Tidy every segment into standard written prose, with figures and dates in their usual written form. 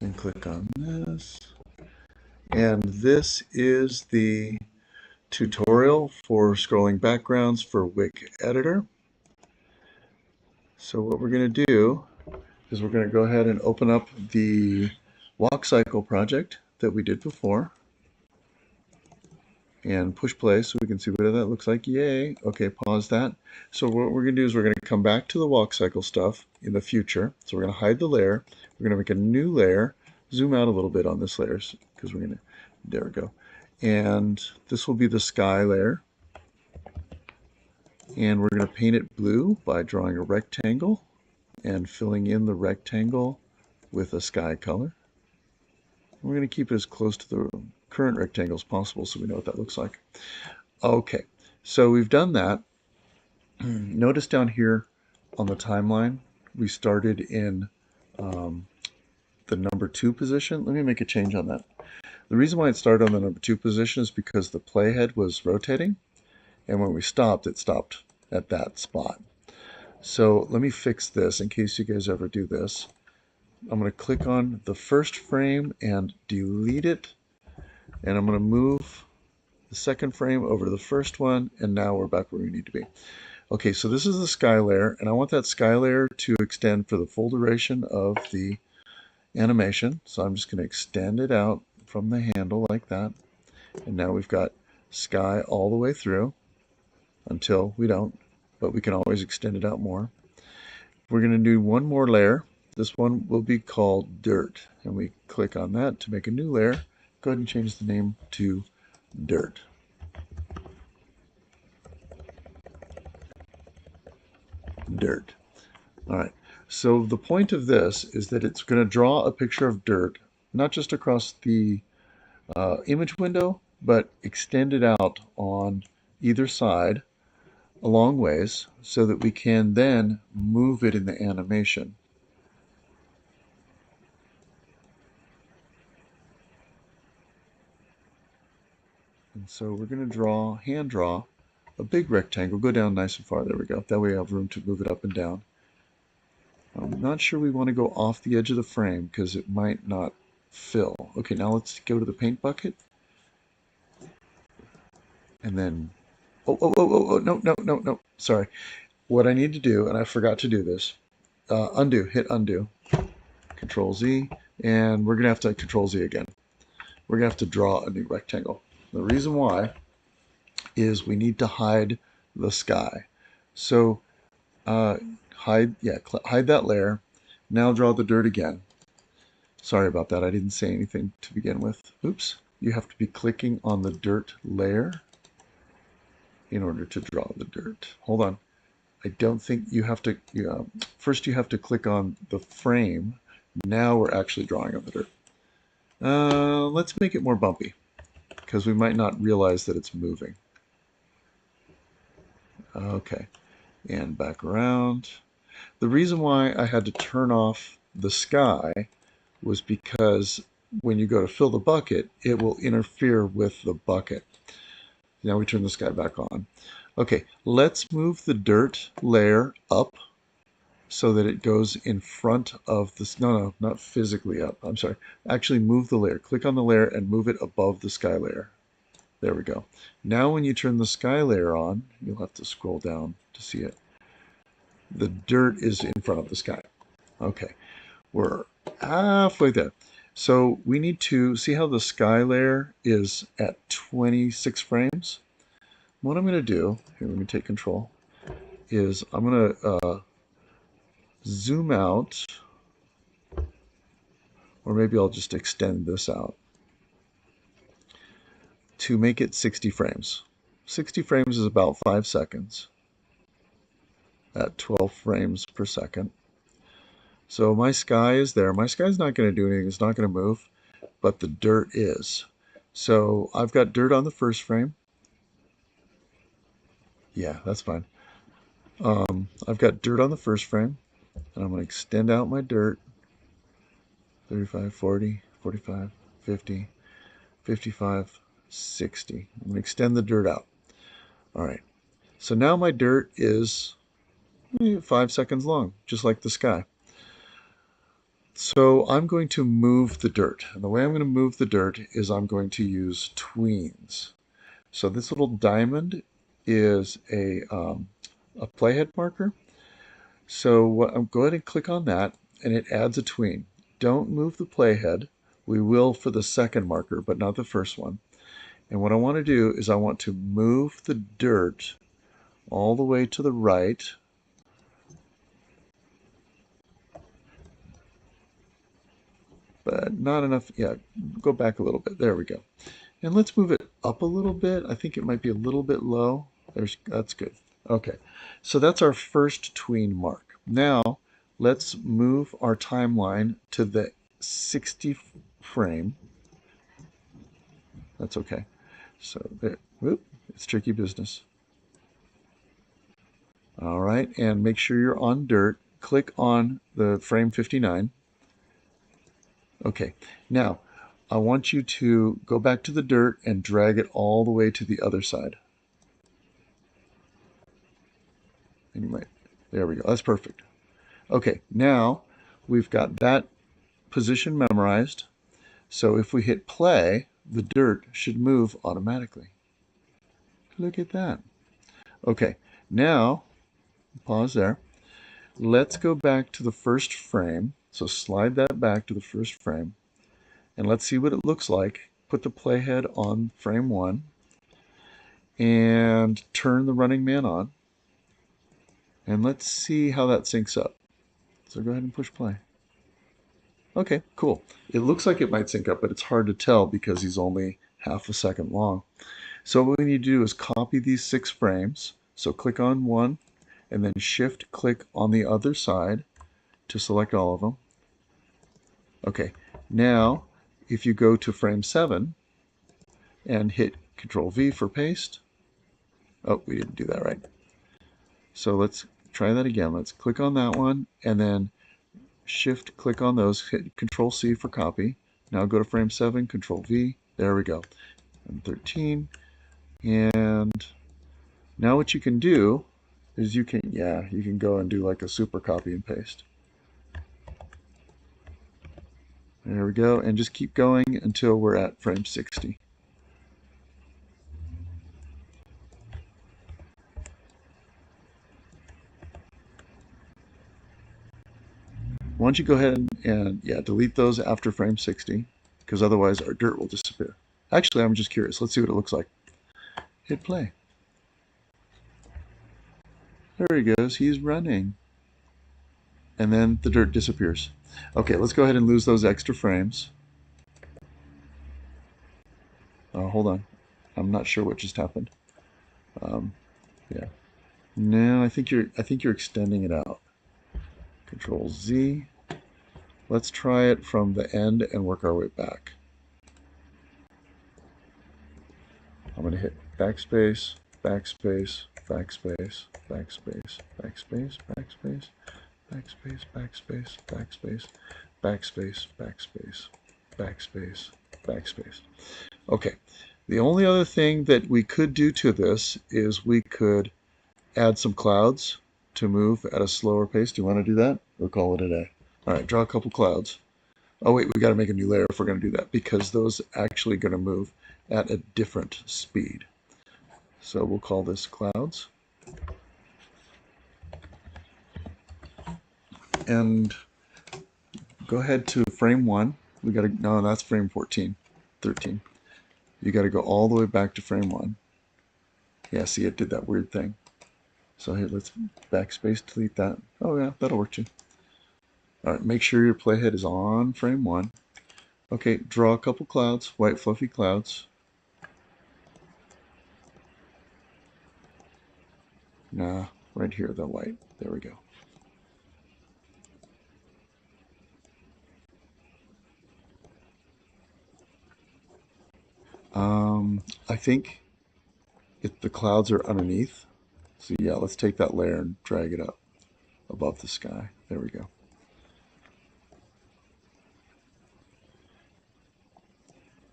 And click on this. And this is the tutorial for scrolling backgrounds for Wick Editor. So what we're going to do is we're going to go ahead and open up the walk cycle project that we did before and push play so we can see what that looks like. Yay. Okay, pause that. So what we're going to do is we're going to come back to the walk cycle stuff in the future. So we're going to hide the layer. We're going to make a new layer. Zoom out a little bit on this layer because we're going to, there we go. And this will be the sky layer. And we're going to paint it blue by drawing a rectangle and filling in the rectangle with a sky color. We're going to keep it as close to the current rectangle as possible so we know what that looks like. Okay, so we've done that. Notice down here on the timeline, we started in the number 2 position. Let me make a change on that. The reason why it started on the number 2 position is because the playhead was rotating, and when we stopped, it stopped at that spot. So let me fix this in case you guys ever do this. I'm going to click on the first frame and delete it, and I'm going to move the second frame over to the first one, and now we're back where we need to be. Okay, so this is the sky layer, and I want that sky layer to extend for the full duration of the animation. So I'm just going to extend it out from the handle like that, and now we've got sky all the way through until we don't, but we can always extend it out more. We're going to do one more layer. This one will be called dirt, and we click on that to make a new layer. Go ahead and change the name to dirt. Dirt. All right. So the point of this is that it's going to draw a picture of dirt, not just across the image window, but extend it out on either side a long ways so that we can then move it in the animation. And so we're going to hand draw a big rectangle. Go down nice and far. There we go. That way we have room to move it up and down. I'm not sure we want to go off the edge of the frame because it might not fill. Okay, now let's go to the paint bucket. And then, oh, no. Sorry. What I need to do, and I forgot to do this, undo, hit undo, Control Z, and we're going to have to Control Z again. We're going to have to draw a new rectangle. The reason why is we need to hide the sky. So hide that layer. Now draw the dirt again. Sorry about that. I didn't say anything to begin with. Oops. You have to be clicking on the dirt layer in order to draw the dirt. Hold on. I don't think you have to, first you have to click on the frame. Now we're actually drawing on the dirt. Let's make it more bumpy because we might not realize that it's moving. Okay, and back around. The reason why I had to turn off the sky was because when you go to fill the bucket, it will interfere with the bucket. Now we turn the sky back on. Okay, let's move the dirt layer up so that it goes in front of this. No, not physically up. I'm sorry. Actually move the layer. Click on the layer and move it above the sky layer. There we go. Now when you turn the sky layer on, you'll have to scroll down to see it. The dirt is in front of the sky. Okay, we're halfway there. So we need to see how the sky layer is at 26 frames. What I'm going to do, here, let me take control, is I'm going to zoom out, or maybe I'll just extend this out to make it 60 frames. 60 frames is about 5 seconds at 12 frames per second. So my sky is there. My sky's not going to do anything. It's not going to move, but the dirt is. So I've got dirt on the first frame. Yeah, that's fine. I've got dirt on the first frame, and I'm going to extend out my dirt. 35, 40, 45, 50, 55, 60. I'm going to extend the dirt out. All right. So now my dirt is 5 seconds long, just like the sky. So I'm going to move the dirt. And the way I'm going to move the dirt is I'm going to use tweens. So this little diamond is a playhead marker. So go ahead and click on that, and it adds a tween. Don't move the playhead. We will for the second marker, but not the first one. And what I want to do is I want to move the dirt all the way to the right. But not enough. Yeah, go back a little bit. There we go. And let's move it up a little bit. I think it might be a little bit low. That's good. Okay, so that's our first tween mark. Now, let's move our timeline to the 60 frame. That's okay. So there, whoop, it's tricky business. All right, and make sure you're on dirt. Click on the frame 59. Okay, now I want you to go back to the dirt and drag it all the way to the other side. And you might, there we go, that's perfect. Okay, now we've got that position memorized. So if we hit play, the dirt should move automatically. Look at that. Okay, now pause there. Let's go back to the first frame. So slide that back to the first frame. And let's see what it looks like. Put the playhead on frame 1 and turn the running man on. And let's see how that syncs up. So go ahead and push play. Okay, cool. It looks like it might sync up, but it's hard to tell because he's only half a second long. So what we need to do is copy these 6 frames. So click on one and then shift click on the other side to select all of them. Okay, now if you go to frame 7 and hit Control V for paste. Oh, we didn't do that right. So let's try that again. Let's click on that one and then shift click on those, hit Control C for copy. Now go to frame 7, Control V. There we go. And 13. And now what you can do is you can go and do like a super copy and paste. There we go, and just keep going until we're at frame 60. Why don't you go ahead and delete those after frame 60, because otherwise our dirt will disappear. Actually, I'm just curious. Let's see what it looks like. Hit play. There he goes. He's running. And then the dirt disappears. Okay, let's go ahead and lose those extra frames. Hold on. I'm not sure what just happened. Yeah. No, I think you're extending it out. Control Z. Let's try it from the end and work our way back. I'm going to hit backspace, backspace, backspace, backspace, backspace, backspace, backspace, backspace, backspace, backspace, backspace, backspace, backspace. Okay, the only other thing that we could do to this is we could add some clouds to move at a slower pace. Do you want to do that? We'll call it a day. All right, draw a couple clouds. Oh wait, we got to make a new layer if we're going to do that because those are actually going to move at a different speed. So we'll call this clouds. And go ahead to frame 1. We got to, no, that's frame 14, 13. You got to go all the way back to frame 1. Yeah, see, it did that weird thing. So here, let's backspace delete that. Oh yeah, that'll work too. All right, make sure your playhead is on frame 1. Okay, draw a couple clouds, white fluffy clouds. Nah, right here, the white. There we go. I think if the clouds are underneath. So yeah, let's take that layer and drag it up above the sky. There we go.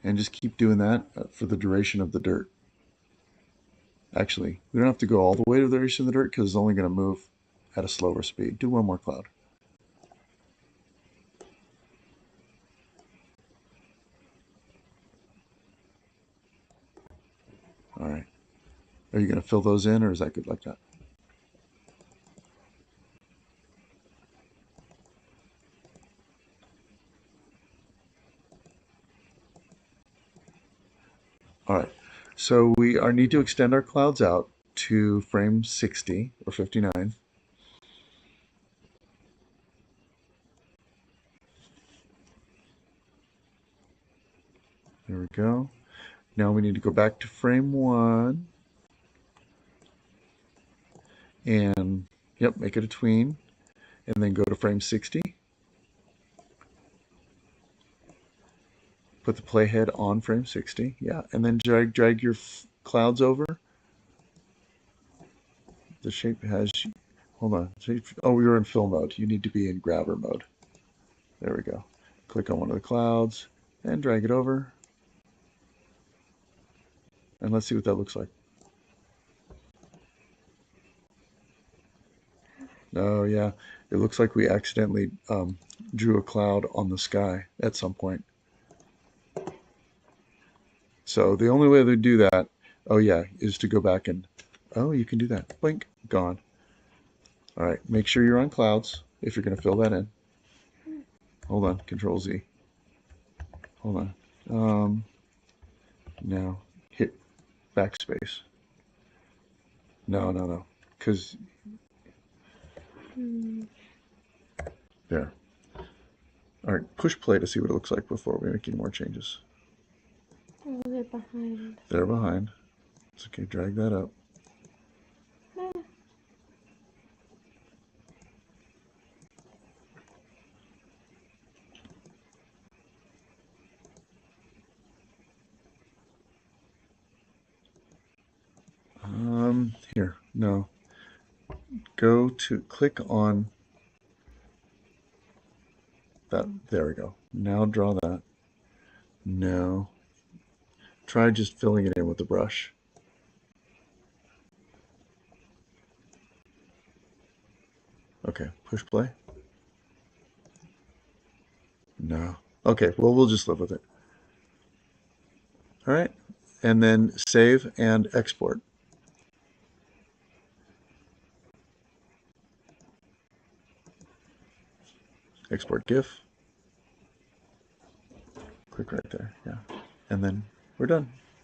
And just keep doing that for the duration of the dirt. Actually, we don't have to go all the way to the duration of the dirt because it's only going to move at a slower speed. Do one more cloud. Are you going to fill those in, or is that good like that? All right. So we need to extend our clouds out to frame 60 or 59. There we go. Now we need to go back to frame 1 and, yep, make it a tween, and then go to frame 60. Put the playhead on frame 60, yeah, and then drag your clouds over. The shape has, hold on, oh, we were in fill mode. You need to be in grabber mode. There we go. Click on one of the clouds and drag it over. And let's see what that looks like. Oh yeah, it looks like we accidentally drew a cloud on the sky at some point. So the only way to do that, oh yeah, is to go back and, oh, you can do that. Blink, gone. All right, make sure you're on clouds if you're going to fill that in. Hold on, Control Z. Hold on. Now hit backspace. No, because there. All right, push play to see what it looks like before we make any more changes. Oh, they're behind. They're behind. It's okay, drag that up. Here, no. Go to, click on that. There we go. Now draw that. No. Try just filling it in with the brush. Okay, push play. No. Okay, well, we'll just live with it. All right, and then save and export. Export GIF. Click right there, yeah. And then we're done.